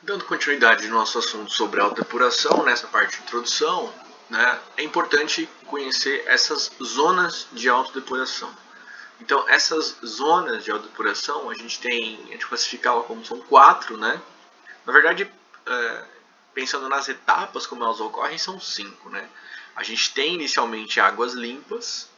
Dando continuidade no nosso assunto sobre autodepuração, nessa parte de introdução, né, é importante conhecer essas zonas de autodepuração. Então, essas zonas de autodepuração, a gente classificá-la como são 4, né? Na verdade, pensando nas etapas como elas ocorrem, são 5, né? A gente tem inicialmente águas limpas,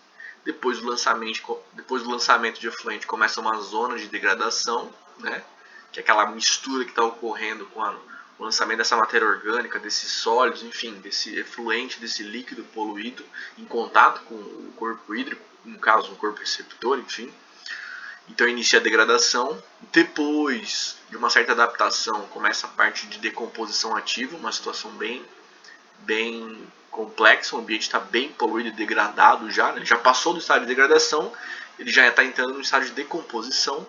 depois do lançamento de efluente começa uma zona de degradação, né? Que é aquela mistura que está ocorrendo com o lançamento dessa matéria orgânica, desses sólidos, enfim, desse efluente, desse líquido poluído em contato com o corpo hídrico, no caso um corpo receptor, enfim. Então inicia a degradação. Depois de uma certa adaptação, começa a parte de decomposição ativa, uma situação bem complexa, o ambiente está bem poluído e degradado já, né? Ele já passou do estado de degradação, ele já está entrando no estado de decomposição.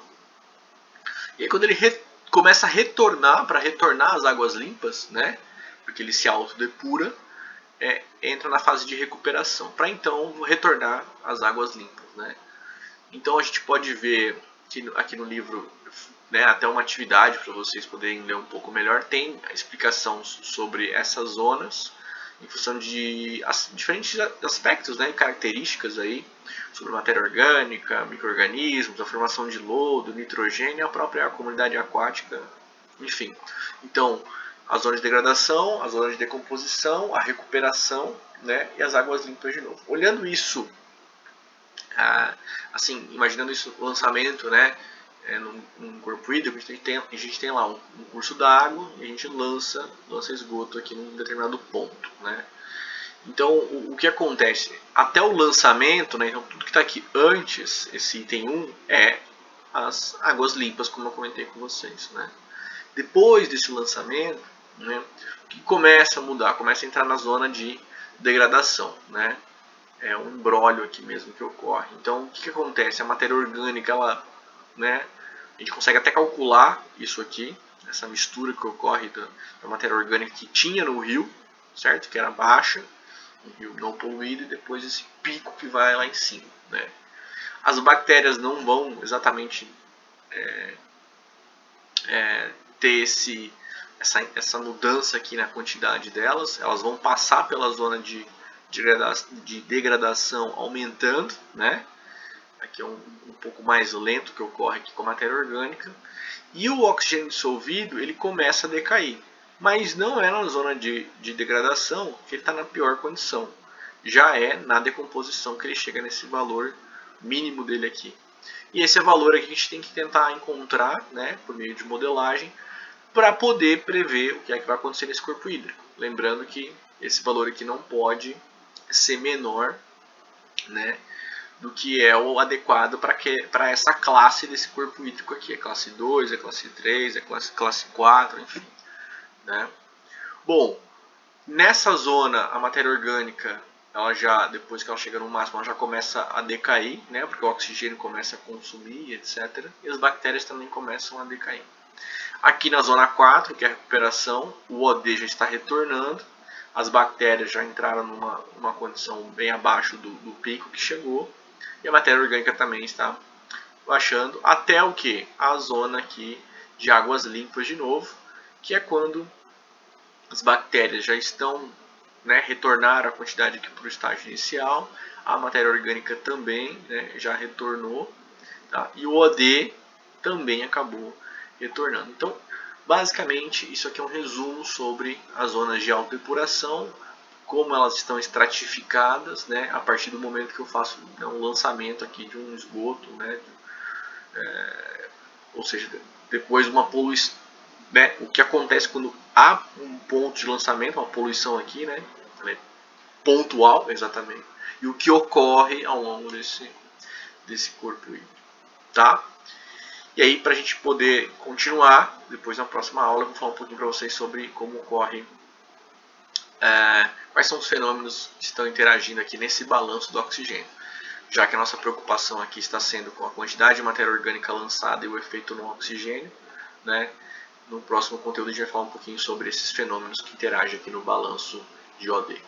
E aí quando ele começa a retornar, para retornar às águas limpas, né? Porque ele se autodepura, entra na fase de recuperação, para então retornar às águas limpas, né? Então a gente pode ver que aqui no livro, né, até uma atividade para vocês poderem ler um pouco melhor, tem a explicação sobre essas zonas em função de diferentes aspectos, né, e características aí, sobre matéria orgânica, micro-organismos, a formação de lodo, nitrogênio, a própria comunidade aquática, enfim. Então, a zona de degradação, a zona de decomposição, a recuperação, né, e as águas limpas de novo. Olhando isso, assim, imaginando isso, o lançamento, né, num corpo hídrico, a gente tem lá um curso d'água e a gente lança esgoto aqui num determinado ponto, né. Então, o que acontece? Até o lançamento, né, então tudo que está aqui antes, esse item 1, é as águas limpas, como eu comentei com vocês, né. Depois desse lançamento, né, o que começa a mudar? Começa a entrar na zona de degradação, né. É um embrólio aqui mesmo que ocorre. Então, o que acontece? A matéria orgânica, ela, né, a gente consegue até calcular isso aqui, essa mistura que ocorre da matéria orgânica que tinha no rio, certo? Que era baixa, um rio não poluído, e depois esse pico que vai lá em cima, né? As bactérias não vão exatamente ter essa mudança aqui na quantidade delas, elas vão passar pela zona de degradação aumentando, né? Aqui é um pouco mais lento que ocorre aqui com a matéria orgânica, e o oxigênio dissolvido ele começa a decair, mas não é na zona de degradação que ele está na pior condição, já é na decomposição que ele chega nesse valor mínimo dele aqui. E esse é o valor que a gente tem que tentar encontrar, né, por meio de modelagem, para poder prever o que é que vai acontecer nesse corpo hídrico. Lembrando que esse valor aqui não pode ser menor, né, do que é o adequado para essa classe desse corpo hídrico aqui. É classe 2, é classe 3, é classe 4, enfim, né? Bom, nessa zona a matéria orgânica, ela já, depois que ela chega no máximo, ela já começa a decair, né? Porque o oxigênio começa a consumir, etc. E as bactérias também começam a decair. Aqui na zona 4, que é a recuperação, o OD já está retornando, as bactérias já entraram numa condição bem abaixo do pico que chegou, e a matéria orgânica também está baixando, até o que? A zona aqui de águas limpas de novo, que é quando as bactérias já estão, né, retornaram a quantidade aqui para o estágio inicial, a matéria orgânica também, né, já retornou, tá? E o OD também acabou retornando. Então, basicamente, isso aqui é um resumo sobre as zonas de autodepuração, como elas estão estratificadas, né, a partir do momento que eu faço, né, um lançamento aqui de um esgoto, né, ou seja, depois uma poluição, né, o que acontece quando há um ponto de lançamento, uma poluição aqui, né, pontual, exatamente, e o que ocorre ao longo desse corpo hídrico, tá? E aí, para a gente poder continuar, depois na próxima aula, eu vou falar um pouquinho para vocês sobre como ocorre, quais são os fenômenos que estão interagindo aqui nesse balanço do oxigênio. Já que a nossa preocupação aqui está sendo com a quantidade de matéria orgânica lançada e o efeito no oxigênio, né? No próximo conteúdo a gente vai falar um pouquinho sobre esses fenômenos que interagem aqui no balanço de OD.